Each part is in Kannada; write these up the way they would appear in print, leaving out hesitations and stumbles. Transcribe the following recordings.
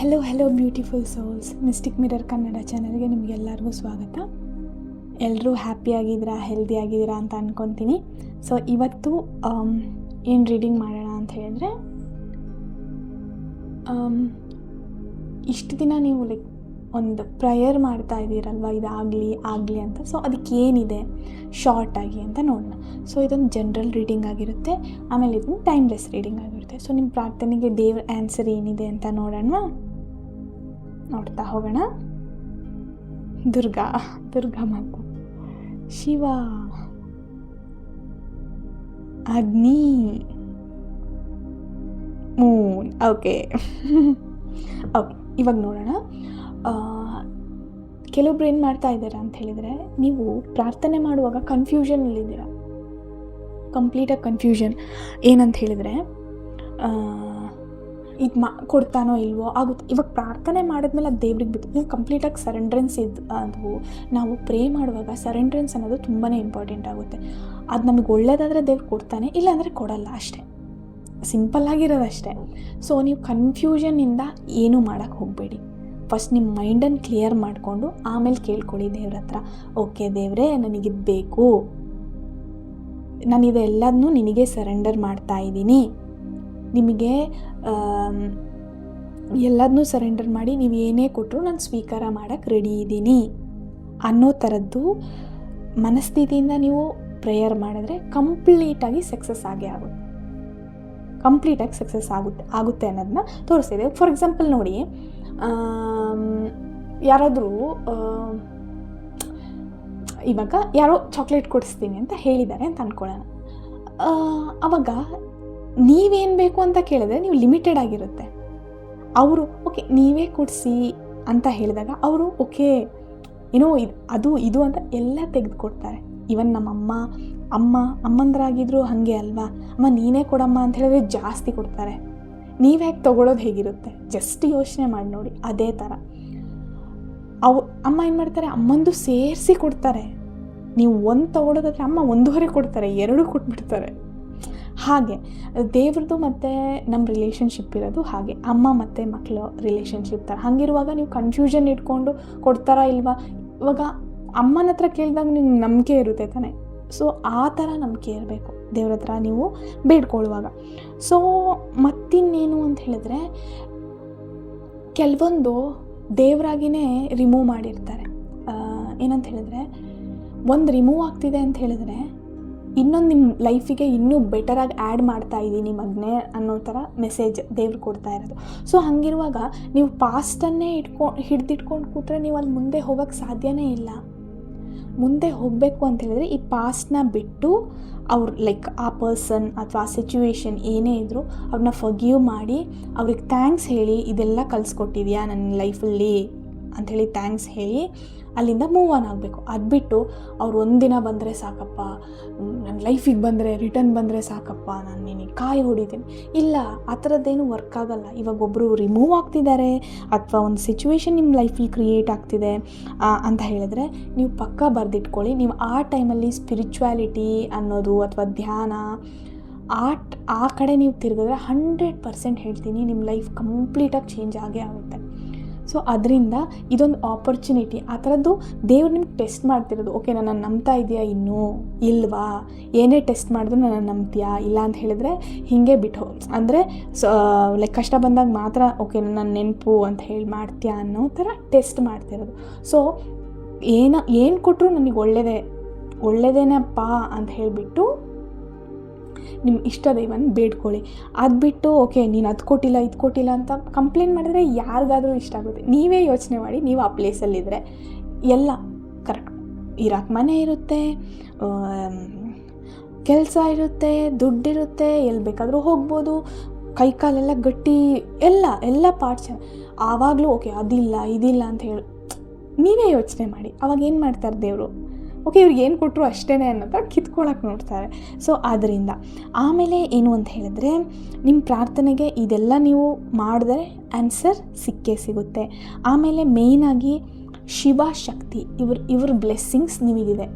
Hello beautiful souls. Mistake mirror Kannada ಚಾನಲ್ಗೆ ನಿಮಗೆಲ್ಲರಿಗೂ ಸ್ವಾಗತ. ಎಲ್ಲರೂ ಹ್ಯಾಪಿಯಾಗಿದ್ದೀರಾ, ಹೆಲ್ದಿಯಾಗಿದ್ದೀರಾ ಅಂತ ಅಂದ್ಕೊತೀನಿ. ಸೊ ಇವತ್ತು ಏನು ರೀಡಿಂಗ್ ಮಾಡೋಣ ಅಂತ ಹೇಳಿದ್ರೆ, ಇಷ್ಟು ದಿನ ನೀವು ಒಂದು ಪ್ರೇಯರ್ ಮಾಡ್ತಾ ಇದ್ದೀರಲ್ವ, ಇದಾಗಲಿ ಅಂತ. ಸೊ ಅದಕ್ಕೇನಿದೆ ಶಾರ್ಟಾಗಿ ಅಂತ ನೋಡೋಣ. ಸೊ ಇದೊಂದು ಜನರಲ್ ರೀಡಿಂಗ್ ಆಗಿರುತ್ತೆ, ಆಮೇಲೆ ಇದೊಂದು ಟೈಮ್ಲೆಸ್ ರೀಡಿಂಗ್ ಆಗಿರುತ್ತೆ. ಸೊ ನಿಮ್ಮ ಪ್ರಾರ್ಥನೆಗೆ ದೇವ್ರ ಆನ್ಸರ್ ಏನಿದೆ ಅಂತ ನೋಡ್ತಾ ಹೋಗೋಣ. ದುರ್ಗಾ ಮಾತಾ, ಶಿವ, ಅಗ್ನಿ, ಮೂನ್. ಓಕೆ ಇವಾಗ ನೋಡೋಣ. ಕೆಲವೊಬ್ರು ಏನು ಮಾಡ್ತಾ ಇದ್ದೀರಾ ಅಂತ ಹೇಳಿದರೆ, ನೀವು ಪ್ರಾರ್ಥನೆ ಮಾಡುವಾಗ ಕನ್ಫ್ಯೂಷನಲ್ಲಿದ್ದೀರಾ, ಕಂಪ್ಲೀಟಾಗಿ ಕನ್ಫ್ಯೂಷನ್. ಏನಂತ ಹೇಳಿದರೆ, ಇದು ಕೊಡ್ತಾನೋ ಇಲ್ವೋ ಆಗುತ್ತೆ. ಇವಾಗ ಪ್ರಾರ್ಥನೆ ಮಾಡಿದ್ಮೇಲೆ ಅದು ದೇವ್ರಿಗೆ ಬಿಟ್ಟು ನೀವು ಕಂಪ್ಲೀಟಾಗಿ ಸರೆಂಡ್ರೆನ್ಸ್ ಅದು ನಾವು ಪ್ರೇ ಮಾಡುವಾಗ ಸರೆಂಡ್ರೆನ್ಸ್ ಅನ್ನೋದು ತುಂಬಾ ಇಂಪಾರ್ಟೆಂಟ್ ಆಗುತ್ತೆ. ಅದು ನಮಗೆ ಒಳ್ಳೇದಾದರೆ ದೇವ್ರು ಕೊಡ್ತಾನೆ, ಇಲ್ಲಾಂದರೆ ಕೊಡಲ್ಲ, ಅಷ್ಟೇ. ಸಿಂಪಲ್ಲಾಗಿರೋದು ಅಷ್ಟೇ. ಸೊ ನೀವು ಕನ್ಫ್ಯೂಷನ್ನಿಂದ ಏನೂ ಮಾಡೋಕ್ಕೆ ಹೋಗಬೇಡಿ. ಫಸ್ಟ್ ನಿಮ್ಮ ಮೈಂಡನ್ನು ಕ್ಲಿಯರ್ ಮಾಡಿಕೊಂಡು ಆಮೇಲೆ ಕೇಳ್ಕೊಳ್ಳಿ ದೇವ್ರ ಹತ್ರ. ಓಕೆ ದೇವರೇ, ನನಗಿದು ಬೇಕು, ನಾನಿದೆಲ್ಲದನ್ನೂ ನಿನಗೆ ಸರೆಂಡರ್ ಮಾಡ್ತಾ ಇದ್ದೀನಿ, ನಿಮಗೆ ಎಲ್ಲದನ್ನೂ ಸರೆಂಡರ್ ಮಾಡಿ ನೀವು ಏನೇ ಕೊಟ್ಟರು ನಾನು ಸ್ವೀಕಾರ ಮಾಡೋಕ್ಕೆ ರೆಡಿ ಇದ್ದೀನಿ ಅನ್ನೋ ಥರದ್ದು ಮನಸ್ಥಿತಿಯಿಂದ ನೀವು ಪ್ರೇಯರ್ ಮಾಡಿದ್ರೆ ಕಂಪ್ಲೀಟಾಗಿ ಸಕ್ಸಸ್ ಆಗುತ್ತೆ. ಕಂಪ್ಲೀಟಾಗಿ ಸಕ್ಸಸ್ ಆಗುತ್ತೆ ಅನ್ನೋದನ್ನ ತೋರಿಸ್ತಿದೆ. ಫಾರ್ ಎಕ್ಸಾಂಪಲ್ ನೋಡಿ, ಯಾರಾದರೂ ಇವಾಗ ಯಾರೋ ಚಾಕ್ಲೇಟ್ ಕೊಡಿಸ್ತೀನಿ ಅಂತ ಹೇಳಿದ್ದಾರೆ ಅಂತ ಅಂದ್ಕೊಳ್ಳೋಣ. ಆವಾಗ ನೀವೇನು ಬೇಕು ಅಂತ ಕೇಳಿದ್ರೆ ನೀವು ಲಿಮಿಟೆಡ್ ಆಗಿರುತ್ತೆ. ಅವರು ಓಕೆ ನೀವೇ ಕೊಡಿಸಿ ಅಂತ ಹೇಳಿದಾಗ ಅವರು ಓಕೆ ಏನೋ ಇದು ಅಂತ ಎಲ್ಲ ತೆಗೆದುಕೊಡ್ತಾರೆ. ಈವನ್ ನಮ್ಮ ಅಮ್ಮಂದ್ರಾಗಿದ್ರು ಹಾಗೆ ಅಲ್ವಾ, ಅಮ್ಮ ನೀನೇ ಕೊಡಮ್ಮ ಅಂತ ಹೇಳಿದ್ರೆ ಜಾಸ್ತಿ ಕೊಡ್ತಾರೆ. ನೀವೇ ತೊಗೊಳೋದು ಹೇಗಿರುತ್ತೆ ಜಸ್ಟ್ ಯೋಚನೆ ಮಾಡಿ ನೋಡಿ. ಅದೇ ಥರ ಅಮ್ಮ ಏನು ಮಾಡ್ತಾರೆ, ಅಮ್ಮಂದು ಸೇರಿಸಿ ಕೊಡ್ತಾರೆ. ನೀವು ಒಂದು ತೊಗೊಳೋದಾದ್ರೆ ಅಮ್ಮ 1.5 ಕೊಡ್ತಾರೆ, 2 ಕೊಟ್ಬಿಡ್ತಾರೆ. ಹಾಗೆ ದೇವ್ರದ್ದು ಮತ್ತು ನಮ್ಮ ರಿಲೇಷನ್ಶಿಪ್ ಇರೋದು ಹಾಗೆ, ಅಮ್ಮ ಮತ್ತು ಮಕ್ಕಳು ರಿಲೇಷನ್ಶಿಪ್ ಥರ. ಹಾಗಿರುವಾಗ ನೀವು ಕನ್ಫ್ಯೂಷನ್ ಇಟ್ಕೊಂಡು ಕೊಡ್ತಾರಾ ಇಲ್ವಾ, ಇವಾಗ ಅಮ್ಮನ ಹತ್ರ ಕೇಳಿದಾಗ ನಿಮ್ಗೆ ನಂಬಿಕೆ ಇರುತ್ತೆ ತಾನೆ. ಸೊ ಆ ಥರ ನಂಬಿಕೆ ಇರಬೇಕು ದೇವ್ರ ಹತ್ರ ನೀವು ಬೇಡ್ಕೊಳ್ಳುವಾಗ. ಸೊ ಮತ್ತಿನ್ನೇನು ಅಂತ ಹೇಳಿದ್ರೆ, ಕೆಲವೊಂದು ದೇವರಾಗಿಯೇ ರಿಮೂವ್ ಮಾಡಿರ್ತಾರೆ. ಏನಂತ ಹೇಳಿದ್ರೆ, ಒಂದು ರಿಮೂವ್ ಆಗ್ತಿದೆ ಅಂತ ಹೇಳಿದ್ರೆ ಇನ್ನೊಂದು ನಿಮ್ಮ ಲೈಫಿಗೆ ಇನ್ನೂ ಬೆಟರಾಗಿ ಆ್ಯಡ್ ಮಾಡ್ತಾ ಇದ್ದೀನಿ ಮಗನೇ ಅನ್ನೋ ಥರ ಮೆಸೇಜ್ ದೇವ್ರು ಕೊಡ್ತಾ ಇರೋದು. ಸೊ ಹಾಗಿರುವಾಗ ನೀವು ಪಾಸ್ಟನ್ನೇ ಹಿಡ್ದಿಟ್ಕೊಂಡು ಕೂತ್ರೆ ನೀವು ಅಲ್ಲಿ ಮುಂದೆ ಹೋಗೋಕ್ಕೆ ಸಾಧ್ಯನೇ ಇಲ್ಲ. ಮುಂದೆ ಹೋಗಬೇಕು ಅಂತ ಹೇಳಿದ್ರೆ ಈ ಪಾಸ್ಟನ್ನ ಬಿಟ್ಟು ಆ ಪರ್ಸನ್ ಅಥವಾ ಆ ಸಿಚುವೇಶನ್ ಏನೇ ಇದ್ದರೂ ಅವ್ರನ್ನ ಫರ್ಗಿವ್ ಮಾಡಿ ಅವ್ರಿಗೆ ಥ್ಯಾಂಕ್ಸ್ ಹೇಳಿ, ಇದೆಲ್ಲ ಕಲಿಸ್ಕೊಟ್ಟಿದ್ಯಾ ನನ್ನ ಲೈಫಲ್ಲಿ ಅಂಥೇಳಿ ಥ್ಯಾಂಕ್ಸ್ ಹೇಳಿ ಅಲ್ಲಿಂದ ಮೂವ್ ಆನ್ ಆಗಬೇಕು. ಅದು ಬಿಟ್ಟು ಅವ್ರು ಒಂದಿನ ಬಂದರೆ ಸಾಕಪ್ಪ, ನನ್ನ ಲೈಫಿಗೆ ರಿಟರ್ನ್ ಬಂದರೆ ಸಾಕಪ್ಪ, ನಾನು ನಿನಗೆ ಕಾಯಿ ಹೊಡಿತೀನಿ, ಇಲ್ಲ, ಆ ಥರದ್ದೇನು ವರ್ಕ್ ಆಗೋಲ್ಲ. ಇವಾಗ ಒಬ್ಬರು ರಿಮೂವ್ ಆಗ್ತಿದ್ದಾರೆ ಅಥವಾ ಒಂದು ಸಿಚುವೇಶನ್ ನಿಮ್ಮ ಲೈಫಲ್ಲಿ ಕ್ರಿಯೇಟ್ ಆಗ್ತಿದೆ ಅಂತ ಹೇಳಿದ್ರೆ ನೀವು ಪಕ್ಕಾ ಬರೆದಿಟ್ಕೊಳ್ಳಿ. ನೀವು ಆ ಟೈಮಲ್ಲಿ ಸ್ಪಿರಿಚುವಾಲಿಟಿ ಅನ್ನೋದು ಅಥವಾ ಧ್ಯಾನ ಆ ಕಡೆ ನೀವು ತಿರುಗಿದ್ರೆ 100% ಹೇಳ್ತೀನಿ ನಿಮ್ಮ ಲೈಫ್ ಕಂಪ್ಲೀಟಾಗಿ ಚೇಂಜ್ ಆಗೇ ಆಗುತ್ತೆ. ಸೊ ಅದರಿಂದ ಇದೊಂದು ಆಪರ್ಚುನಿಟಿ. ಆ ಥರದ್ದು ದೇವ್ರು ನಿಮ್ಗೆ ಟೆಸ್ಟ್ ಮಾಡ್ತಿರೋದು. ಓಕೆ ನನ್ನನ್ನು ನಂಬ್ತಾ ಇದೆಯಾ ಇನ್ನೂ ಇಲ್ವಾ, ಏನೇ ಟೆಸ್ಟ್ ಮಾಡಿದ್ರು ನನ್ನನ್ನು ನಂಬ್ತೀಯಾ ಇಲ್ಲ ಅಂತ ಹೇಳಿದ್ರೆ ಹೀಗೆ ಬಿಟ್ಟು ಅಂದರೆ ಕಷ್ಟ ಬಂದಾಗ ಮಾತ್ರ ಓಕೆ ನನ್ನ ನೆನಪು ಅಂತ ಹೇಳಿ ಮಾಡ್ತೀಯಾ ಅನ್ನೋ ಥರ ಟೆಸ್ಟ್ ಮಾಡ್ತಿರೋದು. ಸೊ ಏನು ಕೊಟ್ಟರು ನನಗೆ ಒಳ್ಳೆಯದೇನಪ್ಪ ಅಂತ ಹೇಳಿಬಿಟ್ಟು ನಿಮ್ಮ ಇಷ್ಟ ದೈವನ ಬೇಡ್ಕೊಳ್ಳಿ. ಅದು ಬಿಟ್ಟು ಓಕೆ ನೀನು ಅದು ಕೊಟ್ಟಿಲ್ಲ ಇದು ಕೊಟ್ಟಿಲ್ಲ ಅಂತ ಕಂಪ್ಲೇಂಟ್ ಮಾಡಿದ್ರೆ ಯಾರಿಗಾದರೂ ಇಷ್ಟ ಆಗುತ್ತೆ. ನೀವೇ ಯೋಚನೆ ಮಾಡಿ, ನೀವು ಆ ಪ್ಲೇಸಲ್ಲಿದ್ದರೆ ಎಲ್ಲ ಕರೆಕ್ಟ್ ಇರೋಕ್ಕೆ ಮನೆ ಇರುತ್ತೆ, ಕೆಲಸ ಇರುತ್ತೆ, ದುಡ್ಡಿರುತ್ತೆ, ಎಲ್ಲಿ ಬೇಕಾದರೂ ಹೋಗ್ಬೋದು, ಕೈಕಾಲೆಲ್ಲ ಗಟ್ಟಿ, ಎಲ್ಲ ಪಾರ್ಟ್ಸ್. ಆವಾಗಲೂ ಓಕೆ ಅದಿಲ್ಲ ಇದಿಲ್ಲ ಅಂತ ಹೇಳಿ ನೀವೇ ಯೋಚನೆ ಮಾಡಿ. ಅವಾಗ ಏನು ಮಾಡ್ತಾರೆ ದೇವರು, ಓಕೆ ಇವ್ರಿಗೆ ಏನು ಕೊಟ್ಟರು ಅಷ್ಟೇ ಅನ್ನೋದು ಕಿತ್ಕೊಳ್ಳೋಕೆ ನೋಡ್ತಾರೆ. ಸೊ ಆದ್ದರಿಂದ ಆಮೇಲೆ ಏನು ಅಂತ ಹೇಳಿದ್ರೆ, ನಿಮ್ಮ ಪ್ರಾರ್ಥನೆಗೆ ಇದೆಲ್ಲ ನೀವು ಮಾಡಿದ್ರೆ ಆನ್ಸರ್ ಸಿಗುತ್ತೆ. ಆಮೇಲೆ ಮೇಯ್ನಾಗಿ ಶಿವ ಶಕ್ತಿ ಇವ್ರ ಬ್ಲೆಸ್ಸಿಂಗ್ಸ್ ನಿಮಗಿದೆ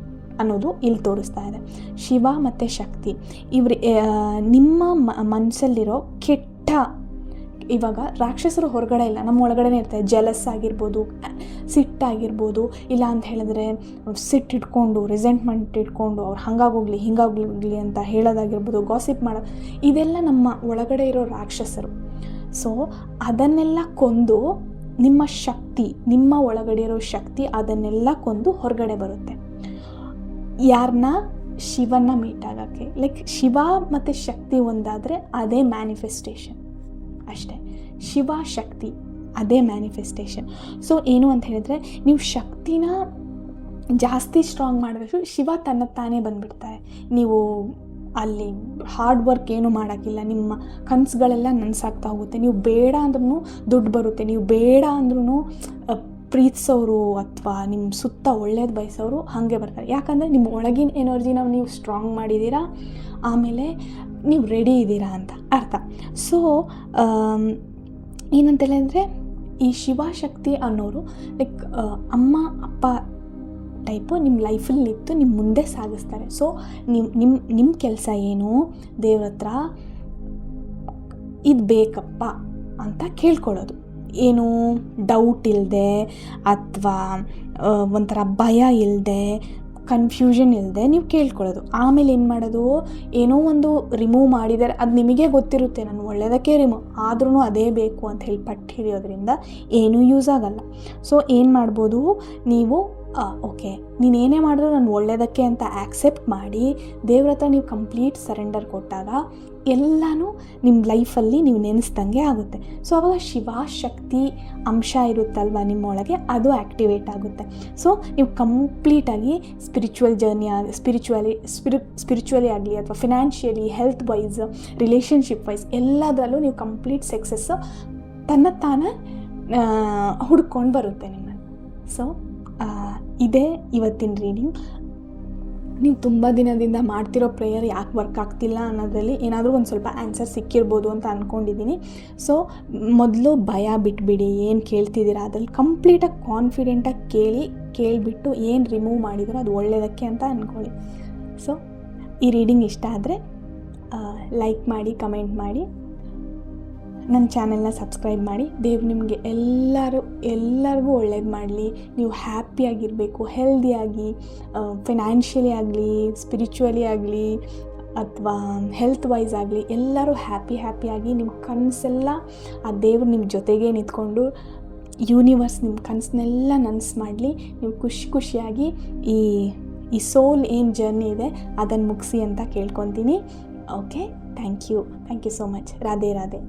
ಅನ್ನೋದು ಇಲ್ಲಿ ತೋರಿಸ್ತಾ ಇದೆ. ಶಿವ ಮತ್ತು ಶಕ್ತಿ ನಿಮ್ಮ ಮನಸ್ಸಲ್ಲಿರೋ ಕೆಟ್ಟ ಇವಾಗ ರಾಕ್ಷಸರು ಹೊರಗಡೆ ಇಲ್ಲ, ನಮ್ಮ ಒಳಗಡೆ ಇರ್ತಾರೆ. ಜೆಲಸ್ ಆಗಿರ್ಬೋದು, ಸಿಟ್ಟಾಗಿರ್ಬೋದು, ಇಲ್ಲ ಅಂತ ಹೇಳಿದ್ರೆ ಸಿಟ್ಟಿಟ್ಕೊಂಡು ರೆಸೆಂಟ್ಮೆಂಟ್ ಇಟ್ಕೊಂಡು ಅವ್ರು ಹಂಗಾಗೋಗ್ಲಿ ಹಿಂಗಾಗೋಗ್ಲಿ ಅಂತ ಹೇಳೋದಾಗಿರ್ಬೋದು, ಗಾಸಿಪ್ ಮಾಡೋದು, ಇದೆಲ್ಲ ನಮ್ಮ ಒಳಗಡೆ ಇರೋ ರಾಕ್ಷಸರು. ಸೊ ಅದನ್ನೆಲ್ಲ ಕೊಂದು ನಿಮ್ಮ ಶಕ್ತಿ, ನಿಮ್ಮ ಒಳಗಡೆ ಇರೋ ಶಕ್ತಿ ಅದನ್ನೆಲ್ಲ ಕೊಂದು ಹೊರಗಡೆ ಬರುತ್ತೆ. ಯಾರನ್ನ? ಶಿವನ ಮೀಟ್ ಆಗೋಕ್ಕೆ. ಲೈಕ್ ಶಿವ ಮತ್ತು ಶಕ್ತಿ ಒಂದಾದರೆ ಅದೇ ಮ್ಯಾನಿಫೆಸ್ಟೇಷನ್ ಅಷ್ಟೇ. ಶಿವ ಶಕ್ತಿ ಅದೇ ಮ್ಯಾನಿಫೆಸ್ಟೇಷನ್. ಸೊ ಏನು ಅಂತ ಹೇಳಿದ್ರೆ, ನೀವು ಶಕ್ತಿನ ಜಾಸ್ತಿ ಸ್ಟ್ರಾಂಗ್ ಮಾಡಿದಷ್ಟು ಶಿವ ತಾನೇ ಬಂದುಬಿಡ್ತಾರೆ. ನೀವು ಅಲ್ಲಿ ಹಾರ್ಡ್ ವರ್ಕ್ ಏನೂ ಮಾಡೋಕ್ಕಿಲ್ಲ, ನಿಮ್ಮ ಕನಸುಗಳೆಲ್ಲ ನನಸಾಗ್ತಾ ಹೋಗುತ್ತೆ. ನೀವು ಬೇಡ ಅಂದ್ರೂ ದುಡ್ಡು ಬರುತ್ತೆ, ನೀವು ಬೇಡ ಅಂದ್ರೂ ಪ್ರೀತಿಸೋರು ಅಥವಾ ನಿಮ್ಮ ಸುತ್ತ ಒಳ್ಳೇದು ಬಯಸೋರು ಹಾಗೆ ಬರ್ತಾರೆ. ಯಾಕಂದರೆ ನಿಮ್ಮ ಒಳಗಿನ ಎನರ್ಜಿನ ನೀವು ಸ್ಟ್ರಾಂಗ್ ಮಾಡಿದ್ದೀರಾ, ಆಮೇಲೆ ನೀವು ರೆಡಿ ಇದ್ದೀರಾ ಅಂತ ಅರ್ಥ. ಸೊ ಏನಂತ ಹೇಳಿದ್ರೆ, ಈ ಶಿವಶಕ್ತಿ ಅನ್ನೋರು ಲೈಕ್ ಅಮ್ಮ ಅಪ್ಪ ಟೈಪು ನಿಮ್ಮ ಲೈಫಲ್ಲಿ ಇತ್ತು, ನಿಮ್ಮ ಮುಂದೆ ಸಾಗಿಸ್ತಾರೆ. ಸೊ ನಿಮ್ಮ ಕೆಲಸ ಏನು? ದೇವ್ರ ಹತ್ರ ಇದು ಬೇಕಪ್ಪ ಅಂತ ಕೇಳ್ಕೊಳ್ಳೋದು. ಏನು ಡೌಟ್ ಇಲ್ಲದೆ ಅಥವಾ ಒಂಥರ ಭಯ ಇಲ್ಲದೆ, ಕನ್ಫ್ಯೂಷನ್ ಇಲ್ಲದೆ ನೀವು ಕೇಳ್ಕೊಳ್ಳೋದು. ಆಮೇಲೆ ಏನು ಮಾಡೋದು? ಏನೋ ಒಂದು ರಿಮೂವ್ ಮಾಡಿದರೆ ಅದು ನಿಮಗೆ ಗೊತ್ತಿರುತ್ತೆ, ನಾನು ಒಳ್ಳೆಯದಕ್ಕೆ ರಿಮೂವ್ ಆದ್ರೂ ಅದೇ ಬೇಕು ಅಂತ ಹೇಳಿ ಪಟ್ಟು ಹಿಡಿಯೋದ್ರಿಂದ ಏನೂ ಯೂಸ್ ಆಗಲ್ಲ. ಸೊ ಏನು ಮಾಡ್ಬೋದು ನೀವು? ಓಕೆ, ನೀನೇನೇ ಮಾಡಿದ್ರು ನಾನು ಒಳ್ಳೆಯದಕ್ಕೆ ಅಂತ ಆ್ಯಕ್ಸೆಪ್ಟ್ ಮಾಡಿ ದೇವ್ರ ಹತ್ರ ನೀವು ಕಂಪ್ಲೀಟ್ ಸರೆಂಡರ್ ಕೊಟ್ಟಾಗ ಎಲ್ಲನೂ ನಿಮ್ಮ ಲೈಫಲ್ಲಿ ನೀವು ನೆನೆಸ್ದಂಗೆ ಆಗುತ್ತೆ. ಸೊ ಆವಾಗ ಶಿವಶಕ್ತಿ ಅಂಶ ಇರುತ್ತಲ್ವ ನಿಮ್ಮೊಳಗೆ, ಅದು ಆ್ಯಕ್ಟಿವೇಟ್ ಆಗುತ್ತೆ. ಸೊ ನೀವು ಕಂಪ್ಲೀಟಾಗಿ ಸ್ಪಿರಿಚುವಲ್ ಜರ್ನಿ ಸ್ಪಿರಿಚುವಲಿ ಆಗಲಿ ಅಥವಾ financially, health wise, relationship wise ಎಲ್ಲದರಲ್ಲೂ ನೀವು ಕಂಪ್ಲೀಟ್ ಸಕ್ಸಸ್ಸು ತಾನೇ ಹುಡ್ಕೊಂಡು ಬರುತ್ತೆ ನಿಮ್ಮನ್ನು. ಸೊ ಇದೇ ಇವತ್ತಿನ ರೀಡಿಂಗ್. ನೀವು ತುಂಬ ದಿನದಿಂದ ಮಾಡ್ತಿರೋ ಪ್ರೇಯರ್ ಯಾಕೆ ವರ್ಕ್ ಆಗ್ತಿಲ್ಲ ಅನ್ನೋದ್ರಲ್ಲಿ ಏನಾದರೂ ಒಂದು ಸ್ವಲ್ಪ ಆನ್ಸರ್ ಸಿಕ್ಕಿರ್ಬೋದು ಅಂತ ಅಂದ್ಕೊಂಡಿದ್ದೀನಿ. ಸೊ ಮೊದಲು ಭಯ ಬಿಟ್ಬಿಡಿ, ಏನು ಕೇಳ್ತಿದ್ದೀರಾ ಅದ್ರಲ್ಲಿ ಕಂಪ್ಲೀಟಾಗಿ ಕಾನ್ಫಿಡೆಂಟಾಗಿ ಕೇಳಿಬಿಟ್ಟು ಏನು ರಿಮೂವ್ ಮಾಡಿದ್ರು ಅದು ಒಳ್ಳೆಯದಕ್ಕೆ ಅಂತ ಅಂದ್ಕೊಳ್ಳಿ. ಸೊ ಈ ರೀಡಿಂಗ್ ಇಷ್ಟ ಆದರೆ ಲೈಕ್ ಮಾಡಿ, ಕಮೆಂಟ್ ಮಾಡಿ, ನನ್ನ ಚಾನೆಲ್ನ ಸಬ್ಸ್ಕ್ರೈಬ್ ಮಾಡಿ. ದೇವ್ರು ನಿಮಗೆ ಎಲ್ಲರಿಗೂ ಒಳ್ಳೇದು ಮಾಡಲಿ. ನೀವು ಹ್ಯಾಪಿಯಾಗಿರಬೇಕು, ಹೆಲ್ದಿಯಾಗಿ, ಫಿನಾನ್ಷಿಯಲಿ ಆಗಲಿ, ಸ್ಪಿರಿಚುವಲಿ ಆಗಲಿ ಅಥವಾ ಹೆಲ್ತ್ ವೈಸ್ ಆಗಲಿ ಎಲ್ಲರೂ ಹ್ಯಾಪಿಯಾಗಿ ನಿಮ್ಮ ಕನಸೆಲ್ಲ ಆ ದೇವ್ರು ನಿಮ್ಮ ಜೊತೆಗೇ ನಿಂತ್ಕೊಂಡು ಯೂನಿವರ್ಸ್ ನಿಮ್ಮ ಕನಸನ್ನೆಲ್ಲ ನನಸು ಮಾಡಲಿ. ನೀವು ಖುಷಿಯಾಗಿ ಈ ಸೋಲ್ ಏನು ಜರ್ನಿ ಇದೆ ಅದನ್ನು ಮುಗಿಸಿ ಅಂತ ಕೇಳ್ಕೊತೀನಿ. Okay, thank you so much. Radhe Radhe.